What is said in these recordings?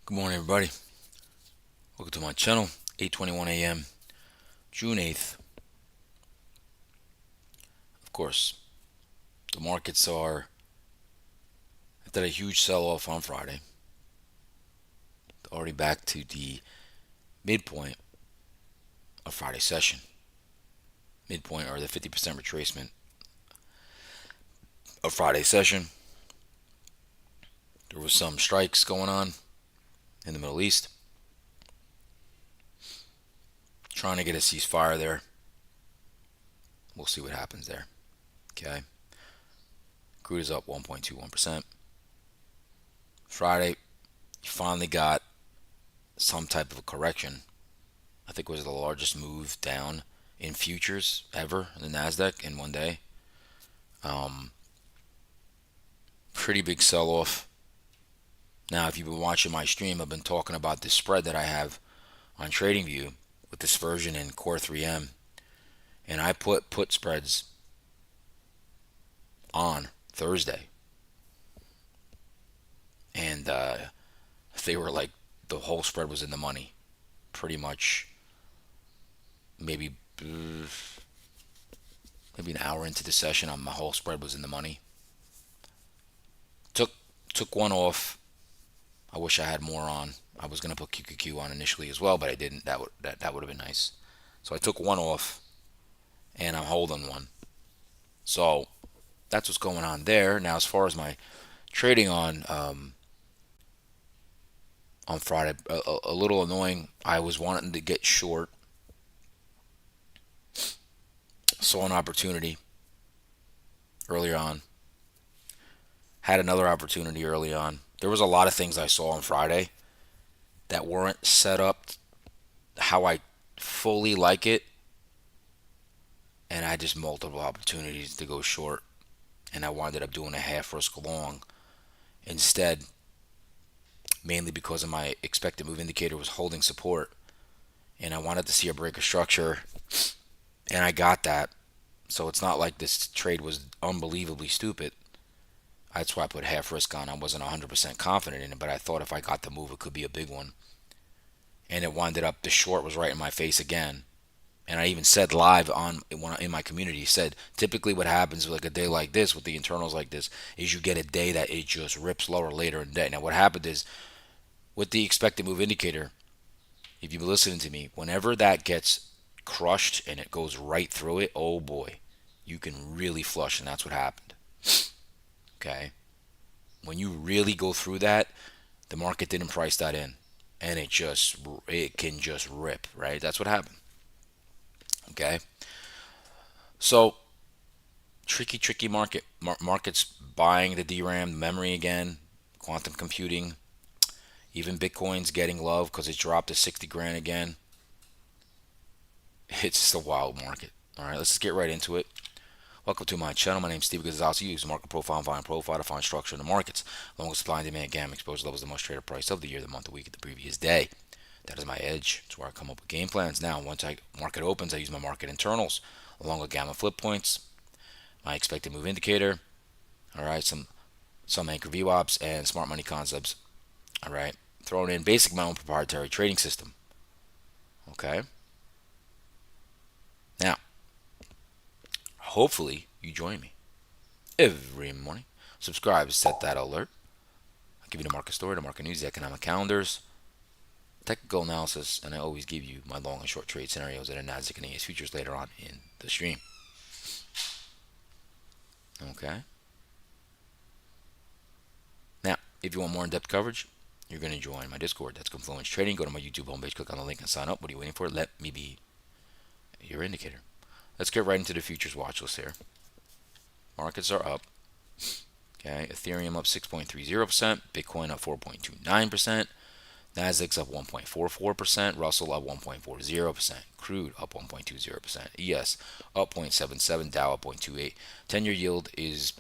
Good morning, everybody. Welcome to my channel. 8:21 a.m., June 8th. Of course, the markets are after a huge sell-off on Friday. Already back to the midpoint of Friday session. Midpoint or the 50% retracement of Friday session. There was some strikes going on in the Middle East, trying to get a ceasefire there. We'll see what happens there. Okay. Crude is up 1.21%. Friday, you finally got some type of a correction. I think it was the largest move down in futures ever in the Nasdaq in one day. Um, Pretty big sell-off. Now, if you've been watching my stream, I've been talking about this spread that I have on TradingView with dispersion in Core 3M, and I put spreads on Thursday, and they were like the whole spread was in the money, pretty much. Maybe an hour into the session, my whole spread was in the money. Took took one off. I wish I had more on. I was gonna put QQQ on initially as well, but I didn't. That would have been nice. So I took one off, and I'm holding one. So that's what's going on there. Now, as far as my trading on Friday, a little annoying. I was wanting to get short. Saw an opportunity earlier on. Had another opportunity early on. There was a lot of things I saw on Friday that weren't set up how I fully like it, and I had just multiple opportunities to go short, and I wound up doing a half risk long instead, mainly because of my expected move indicator was holding support, and I wanted to see a break of structure, and I got that. So it's not like this trade was unbelievably stupid. That's why I put half risk on. I wasn't 100% confident in it, but I thought if I got the move, it could be a big one. And it winded up, the short was right in my face again. And I even said live on in my community, said typically what happens with like a day like this, with the internals like this, is you get a day that it just rips lower later in the day. Now what happened is with the expected move indicator, if you've been listening to me, whenever that gets crushed and it goes right through it, oh boy, you can really flush, and that's what happened. Okay, when you really go through that, the market didn't price that in, and it can just rip, right? That's what happened. Okay, so tricky market. Markets buying the DRAM memory again, quantum computing. Even Bitcoin's getting love because it dropped to 60 grand again. It's just a wild market. All right, let's just get right into it. Welcome to my channel. My name is Steve Gonzalez. I use market profile and volume profile to find structure in the markets, along with supply and demand gamma exposure levels, the most traded price of the year, the month, the week, the previous day. That is my edge. It's where I come up with game plans. Now, once I market opens, I use my market internals along with gamma flip points, my expected move indicator. All right, some anchor VWAPs and smart money concepts. All right, throwing in basic my own proprietary trading system. Okay. Now, hopefully you join me every morning. Subscribe, set that alert. I give you the market story, the market news, the economic calendars, technical analysis, and I always give you my long and short trade scenarios that are Nasdaq and AS futures later on in the stream. Okay. Now, if you want more in-depth coverage, you're going to join my Discord. That's Confluence Trading. Go to my YouTube homepage, click on the link, and sign up. What are you waiting for? Let me be your indicator. Let's get right into the futures watch list here. Markets are up. Okay, Ethereum up 6.30%, Bitcoin up 4.29%, Nasdaq's up 1.44%, Russell up 1.40%, crude up 1.20%, ES up 0.77, Dow up 0.28. 10-year yield is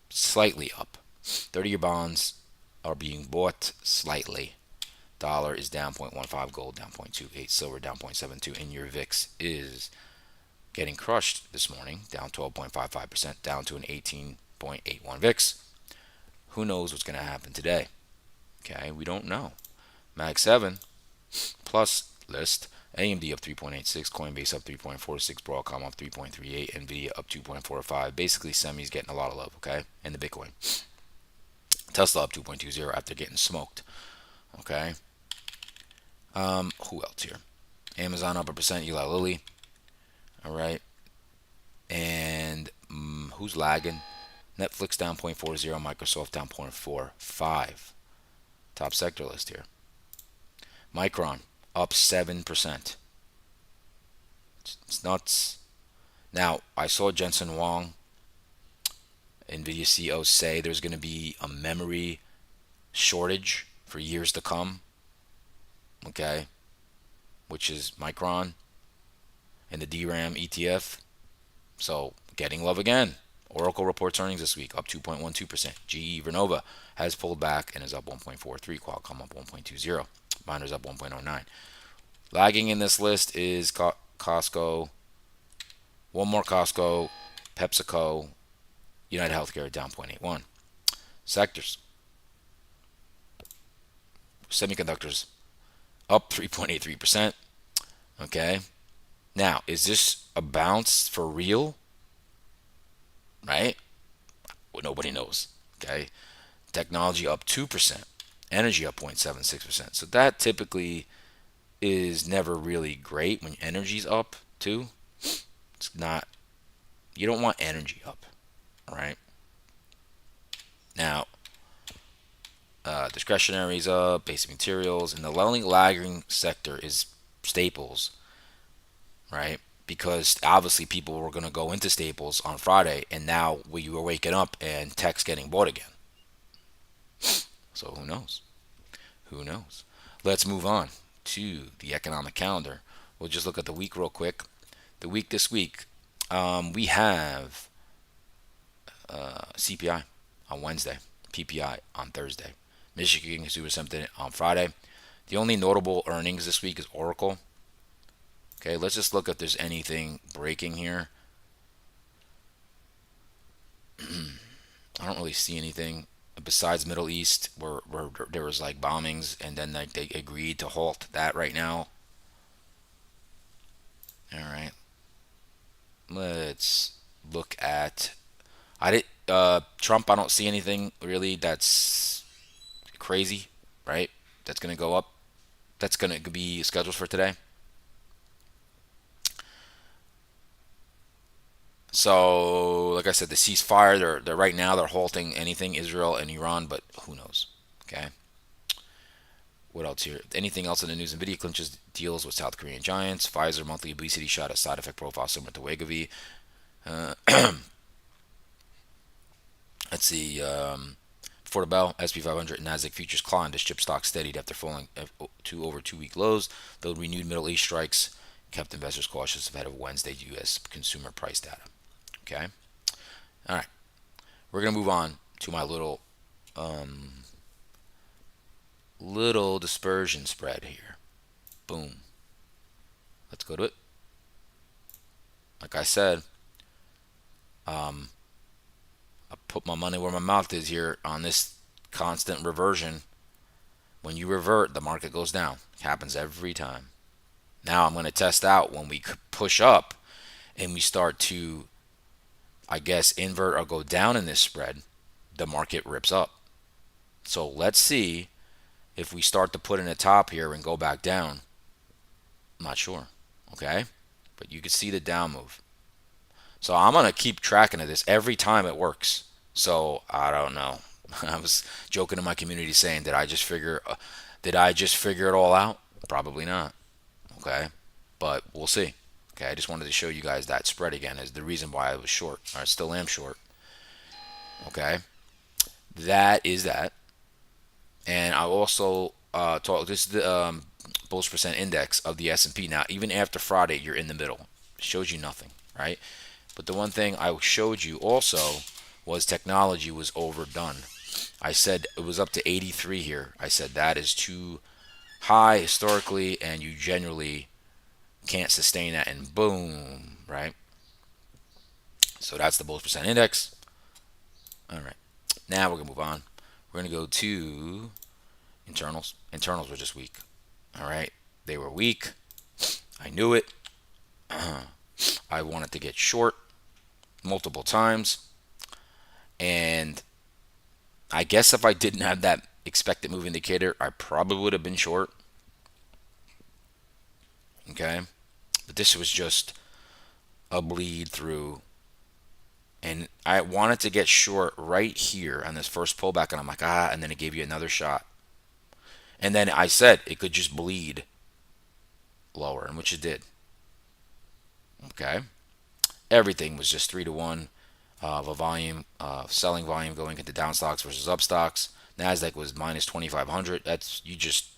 slightly up. 30-year bonds are being bought slightly. Dollar is down 0.15, gold down 0.28, silver down 0.72, and your VIX is getting crushed this morning, down 12.55%, down to an 18.81 VIX. Who knows what's going to happen today? Okay, we don't know. Mag 7 plus list. AMD up 3.86, Coinbase up 3.46, Broadcom up 3.38, Nvidia up 2.45. Basically, semis getting a lot of love, okay? And the Bitcoin. Tesla up 2.20 after getting smoked, okay? Who else here? Amazon up 1%, Eli Lilly, all right? And who's lagging? Netflix down 0.40, Microsoft down 0.45. Top sector list here. Micron up 7%. It's nuts. Now, I saw Jensen Huang, NVIDIA CEO, say there's going to be a memory shortage for years to come, okay, which is Micron and the DRAM ETF. So, getting love again. Oracle reports earnings this week, up 2.12%. GE Vernova has pulled back and is up 1.43. Qualcomm up 1.20. Miners up 1.09. Lagging in this list is Costco, one more Costco, PepsiCo, United Healthcare down 0.81. Sectors. Semiconductors up 3.83%. Okay. Now, is this a bounce for real? Right? Well, nobody knows. Okay. Technology up 2%. Energy up 0.76%. So that typically is never really great when energy's up too. It's not, you don't want energy up, right? Now, discretionary's up, basic materials, and the only lagging sector is staples, right? Because obviously people were going to go into staples on Friday, and now we were waking up and tech's getting bought again. So who knows? Who knows? Let's move on to the economic calendar. We'll just look at the week real quick. The week this week, we have CPI on Wednesday, PPI on Thursday, Michigan Consumer Sentiment on Friday. The only notable earnings this week is Oracle. Okay, let's just look if there's anything breaking here. I don't really see anything besides Middle East where there was like bombings and then like they agreed to halt that right now. All right, let's look at Trump. I don't see anything really that's crazy, right? That's gonna go up. That's gonna be scheduled for today. So, like I said, the ceasefire. They're right now they're halting anything Israel and Iran, but who knows? Okay. What else here? Anything else in the news? Nvidia clinches deals with South Korean giants. Pfizer monthly obesity shot a side effect profile similar to Wegovy. Uh, let's see. Before the bell, SP 500 and Nasdaq futures climbed as chip stocks steadied after falling to over 2 week lows. Though renewed Middle East strikes kept investors cautious ahead of Wednesday's U.S. consumer price data. Okay. All right. We're gonna move on to my little dispersion spread here. Boom. Let's go to it. Like I said, I put my money where my mouth is here on this constant reversion. When you revert, the market goes down. It happens every time. Now I'm going to test out when we push up and we start to, I guess, invert or go down in this spread, the market rips up. So let's see if we start to put in a top here and go back down. I'm not sure. Okay. But you can see the down move. So I'm going to keep tracking of this every time it works. So I don't know. I was joking in my community saying, did I just figure it all out? Probably not. Okay. But we'll see. Okay. I just wanted to show you guys that spread again is the reason why I was short. I still am short. Okay. That is that. And I also this is the bullish percent index of the S&P. Now, even after Friday, you're in the middle. It shows you nothing, right? But the one thing I showed you also was technology was overdone. I said it was up to 83 here. I said that is too high historically, and you generally can't sustain that. And boom, right? So that's the bullish percent index. All right. Now we're gonna move on. We're gonna go to Internals were just weak. All right, they were weak. I knew it. I wanted to get short multiple times, and I guess if I didn't have that expected move indicator, I probably would have been short. Okay, but this was just a bleed through, and I wanted to get short right here on this first pullback, and I'm like, and then it gave you another shot, and then I said it could just bleed lower, and which it did. Okay, everything was just 3 to 1 of a volume, selling volume going into down stocks versus up stocks. Nasdaq was minus 2,500. That's just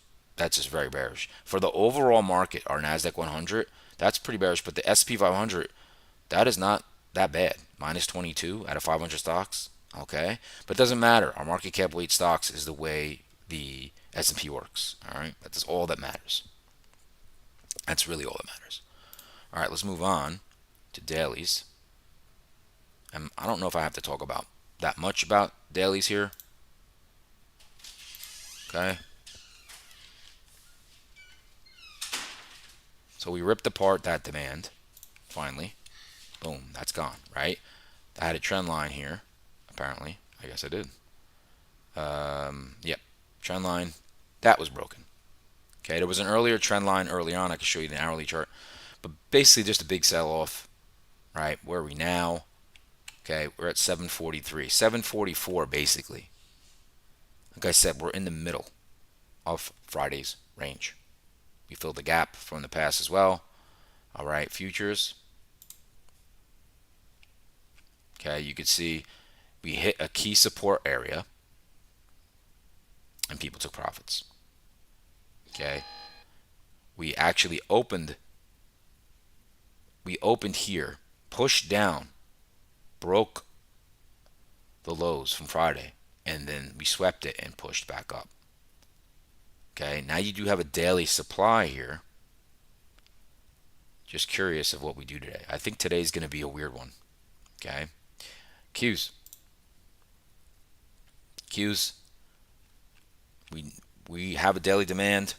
very bearish for the overall market. Our Nasdaq 100, that's pretty bearish, but the SP 500, that is not that bad. Minus 22 out of 500 stocks. Okay, but it doesn't matter. Our market cap weight stocks is the way the S&P works. All right, that's all that matters. That's really all that matters. All right, let's move on to dailies. And I don't know if I have to talk about that much about dailies here. Okay. So we ripped apart that demand. Finally. Boom. That's gone, right? I had a trend line here, apparently. I guess I did. Yep. Trend line. That was broken. Okay. There was an earlier trend line early on. I can show you the hourly chart. But basically just a big sell-off. Right? Where are we now? Okay. We're at 743. 744 basically. Like I said, we're in the middle of Friday's range. We filled the gap from the past as well. All right, futures. Okay, you can see we hit a key support area and people took profits. Okay, we actually opened here, pushed down, broke the lows from Friday, and then we swept it and pushed back up. Okay, now you do have a daily supply here. Just curious of what we do today. I think today's going to be a weird one. Okay, Qs. We have a daily demand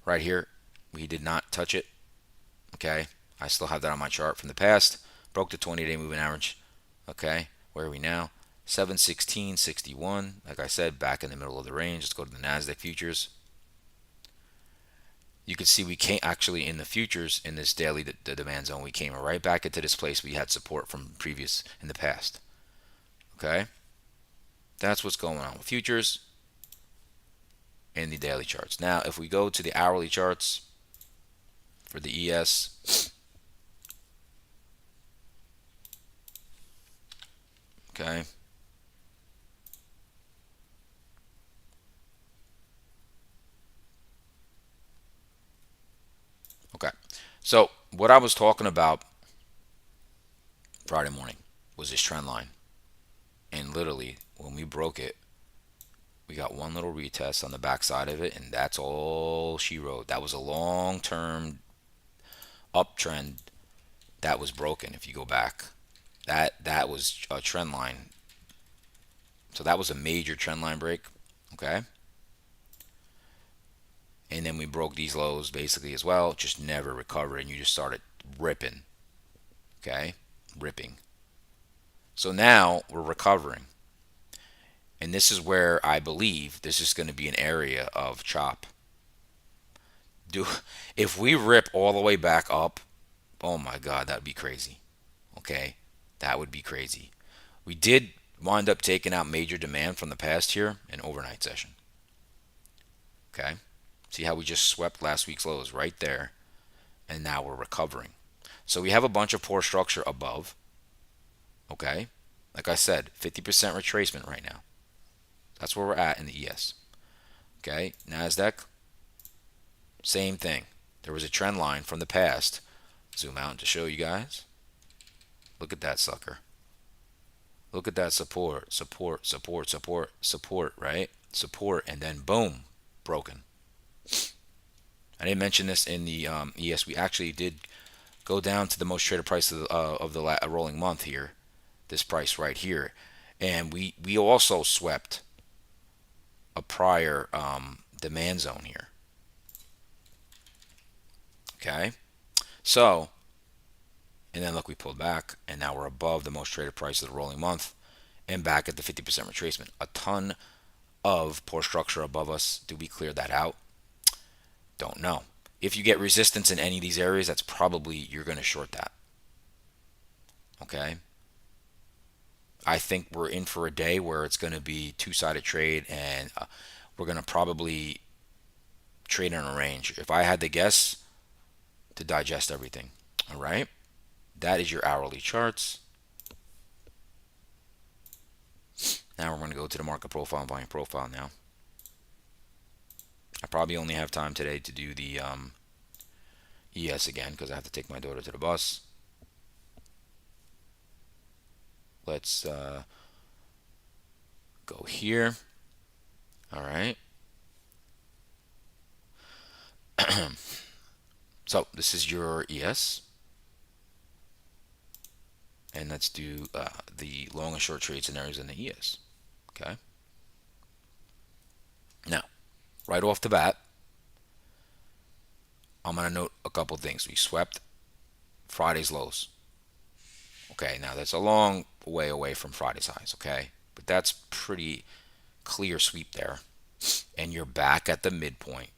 right here. We did not touch it. Okay, I still have that on my chart from the past. Broke the 20-day moving average. Okay, where are we now? 716.61. Like I said, back in the middle of the range. Let's go to the Nasdaq futures. You can see we came actually in the futures in this daily the demand zone. We came right back into this place we had support from previous in the past. Okay, that's what's going on with futures and the daily charts. Now, if we go to the hourly charts for the ES, okay. Okay, so what I was talking about Friday morning was this trend line. And literally, when we broke it, we got one little retest on the backside of it, and that's all she wrote. That was a long-term uptrend that was broken. If you go back, that was a trend line. So that was a major trend line break. Okay. And then we broke these lows basically as well, just never recovered, and you just started ripping. Okay, ripping. So now we're recovering. And this is where I believe this is going to be an area of chop. If we rip all the way back up, oh my God, that would be crazy. Okay, that would be crazy. We did wind up taking out major demand from the past here in overnight session. Okay, see how we just swept last week's lows right there, and now we're recovering. So we have a bunch of poor structure above. Okay, like I said, 50% retracement right now. That's where we're at in the ES. Okay, Nasdaq, same thing. There was a trend line from the past. Zoom out to show you guys. Look at that sucker. Look at that support, right? Support, and then boom, broken. I didn't mention this in the ES. We actually did go down to the most traded price of the rolling month here. This price right here. And we also swept a prior demand zone here. Okay, so and then look, we pulled back, and now we're above the most traded price of the rolling month, and back at the 50% retracement. A ton of poor structure above us. Do we clear that out? Don't know. If you get resistance in any of these areas, that's probably you're going to short that. Okay. I think we're in for a day where it's going to be two-sided trade, and we're going to probably trade in a range. If I had to guess, to digest everything. All right. That is your hourly charts. Now we're going to go to the market profile and volume profile now. I probably only have time today to do the ES again because I have to take my daughter to the bus. Let's go here. All right. So this is your ES. And let's do the long and short trade scenarios in the ES. Okay. Now, right off the bat, I'm going to note a couple things. We swept Friday's lows. Okay, now that's a long way away from Friday's highs, okay? But that's pretty clear sweep there. And you're back at the midpoint.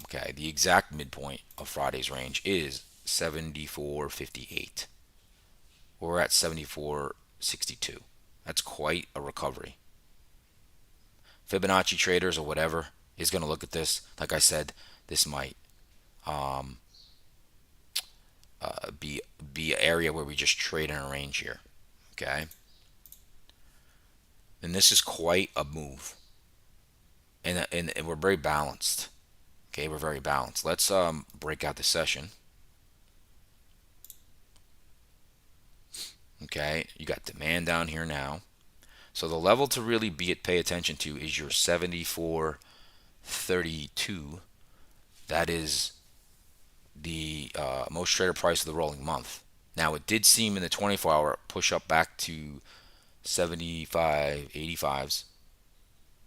Okay, the exact midpoint of Friday's range is 74.58. We're at 74.62. That's quite a recovery. Fibonacci traders or whatever is going to look at this. Like I said, this might um, be an area where we just trade in a range here. Okay, and this is quite a move, and we're very balanced. Okay, we're very balanced. Let's break out the session. Okay, you got demand down here now. So the level to really pay attention to is your 74.32. That is the most traded price of the rolling month. Now it did seem in the 24-hour push up back to 75.85s,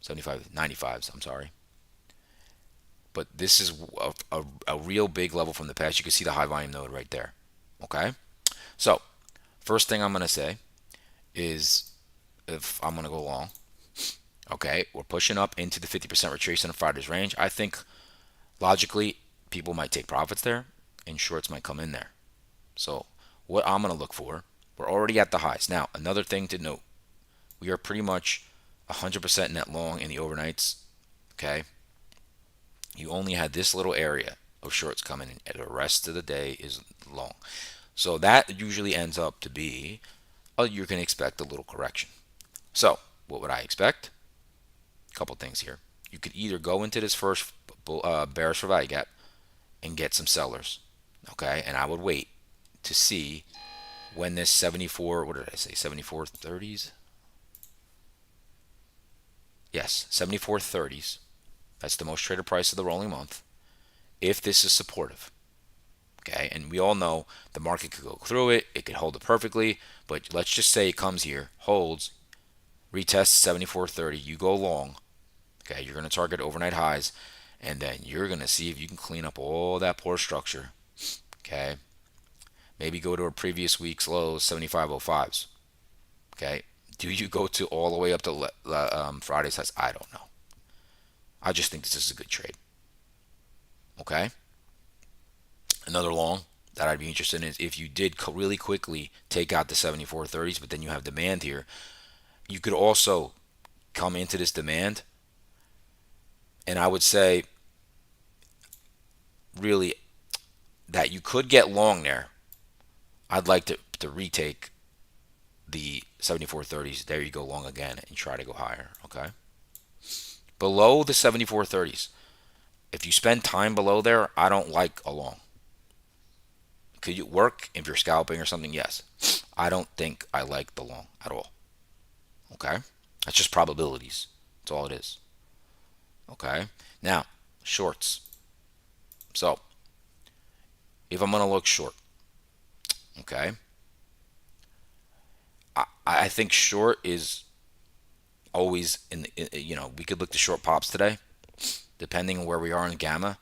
75.95s. I'm sorry. But this is a real big level from the past. You can see the high volume node right there. Okay. So first thing I'm going to say is if I'm going to go long, okay, we're pushing up into the 50% retracement of Friday's range. I think logically people might take profits there and shorts might come in there. So what I'm going to look for, we're already at the highs. Now, another thing to note, we are pretty much 100% net long in the overnights. Okay. You only had this little area of shorts coming in, and the rest of the day is long. So that usually ends up to be, you can expect a little correction. So what would I expect? A couple things here. You could either go into this first bearish for value gap and get some sellers, okay? And I would wait to see when this 74, what did I say, 74.30s? Yes, 74.30s. That's the most traded price of the rolling month. If this is supportive, okay? And we all know the market could go through it, it could hold it perfectly, but let's just say it comes here, holds, retests 74.30, you go long, okay? You're going to target overnight highs, and then you're going to see if you can clean up all that poor structure, okay? Maybe go to a previous week's lows, 75.05s, okay? Do you go to all the way up to Friday's highs? I don't know. I just think this is a good trade, okay? Another long that I'd be interested in is if you did really quickly take out the 74.30s, but then you have demand here, you could also come into this demand, and I would say really that you could get long there. I'd like to retake the 74.30s. There you go long again and try to go higher, okay? Below the 74.30s, if you spend time below there, I don't like a long. Could it work if you're scalping or something? Yes. I don't think I like the long at all. Okay? That's just probabilities. That's all it is. Okay? Now, shorts. So, if I'm going to look short, okay, I think short is always we could look to short pops today, depending on where we are in gamma.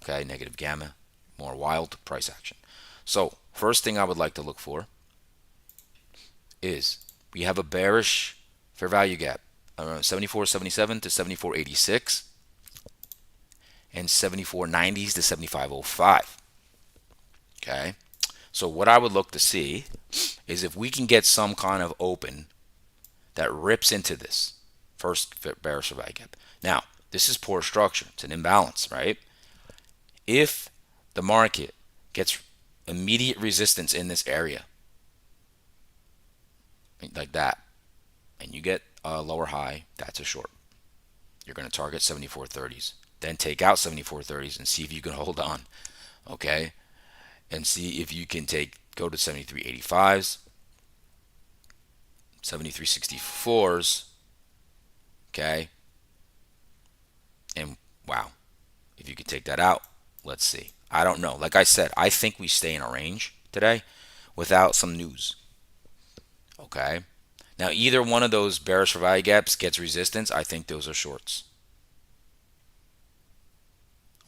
Okay, negative gamma, more wild price action. So first thing I would like to look for is we have a bearish fair value gap around 74.77 to 74.86 and 74.90s to 75.05. Okay, so what I would look to see is if we can get some kind of open that rips into this first bearish fair value gap. Now, this is poor structure. It's an imbalance, right? If the market gets immediate resistance in this area, like that, and you get a lower high, that's a short. You're going to target 74.30s. Then take out 74.30s and see if you can hold on, okay? And see if you can go to 73.85s, 73.64s, okay? And wow, if you could take that out, let's see. I don't know. Like I said, I think we stay in a range today without some news. Okay. Now, either one of those bearish for value gaps gets resistance. I think those are shorts.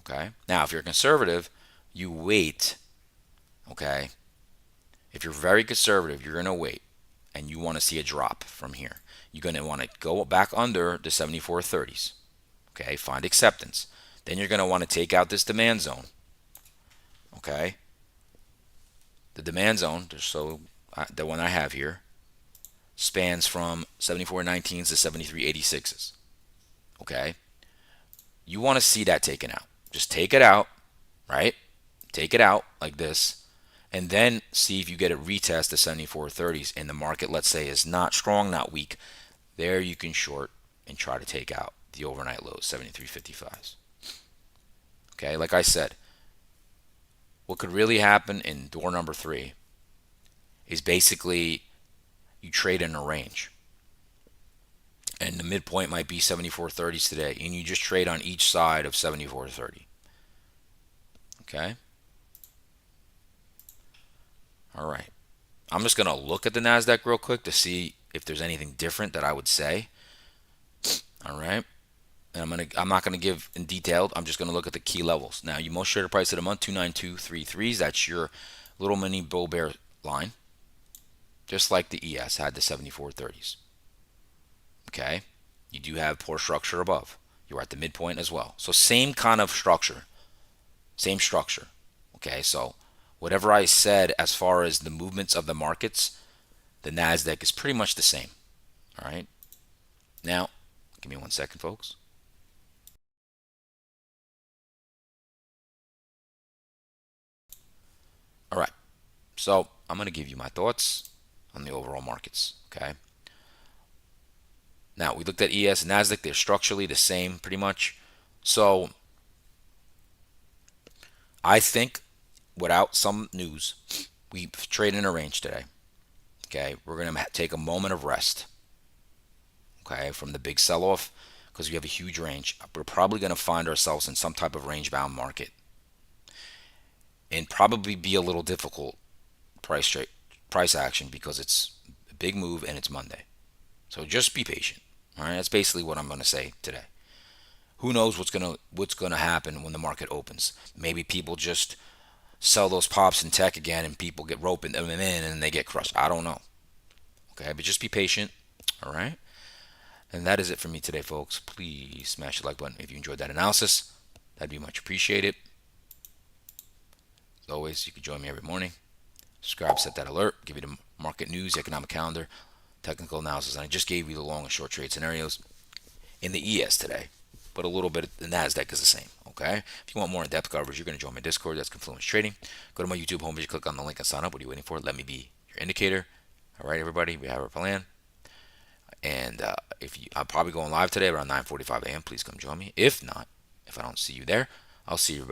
Okay. Now, if you're conservative, you wait. Okay. If you're very conservative, you're going to wait and you want to see a drop from here. You're going to want to go back under the 74.30s. Okay. Find acceptance. Then you're going to want to take out this demand zone. Okay. The demand zone, so the one I have here, spans from 74.19s to 73.86s. Okay. You want to see that taken out. Just take it out, right? Take it out like this, and then see if you get a retest to 74.30s and the market, let's say, is not strong, not weak. There you can short and try to take out the overnight lows, 73.55s. Okay, like I said, what could really happen in door number 3 is basically you trade in a range. And the midpoint might be 74.30s today, and you just trade on each side of 74.30. Okay? All right. I'm just going to look at the NASDAQ real quick to see if there's anything different that I would say. All right. And I'm not gonna give in detail. I'm just gonna look at the key levels. Now, you most traded price of the month 29233s. That's your little mini bull bear line, just like the ES had the 74.30s. Okay, you do have poor structure above. You're at the midpoint as well. So same kind of structure, same structure. Okay, so whatever I said as far as the movements of the markets, the NASDAQ is pretty much the same. All right. Now, give me 1 second, folks. All right. So I'm going to give you my thoughts on the overall markets. Okay. Now, we looked at ES and NASDAQ. They're structurally the same pretty much. So I think without some news, we trade in a range today. Okay. We're going to take a moment of rest. Okay. From the big sell off, because we have a huge range. We're probably going to find ourselves in some type of range bound market and probably be a little difficult price action because it's a big move and it's Monday. So just be patient. All right, that's basically what I'm going to say today. Who knows what's gonna happen when the market opens? Maybe people just sell those pops in tech again, and people get roping them in and they get crushed. I don't know. Okay, but just be patient. All right, and that is it for me today, folks. Please smash the like button if you enjoyed that analysis. That'd be much appreciated. As always, you can join me every morning. Subscribe, set that alert, give you the market news, economic calendar, technical analysis, and I just gave you the long and short trade scenarios in the ES today, but a little bit of the NASDAQ is the same, okay? If you want more in-depth coverage, you're going to join my Discord. That's Confluence Trading. Go to my YouTube homepage, click on the link and sign up. What are you waiting for? Let me be your indicator. All right, everybody, we have our plan. And I'm probably going live today around 9:45 a.m. Please come join me. If not, if I don't see you there, I'll see you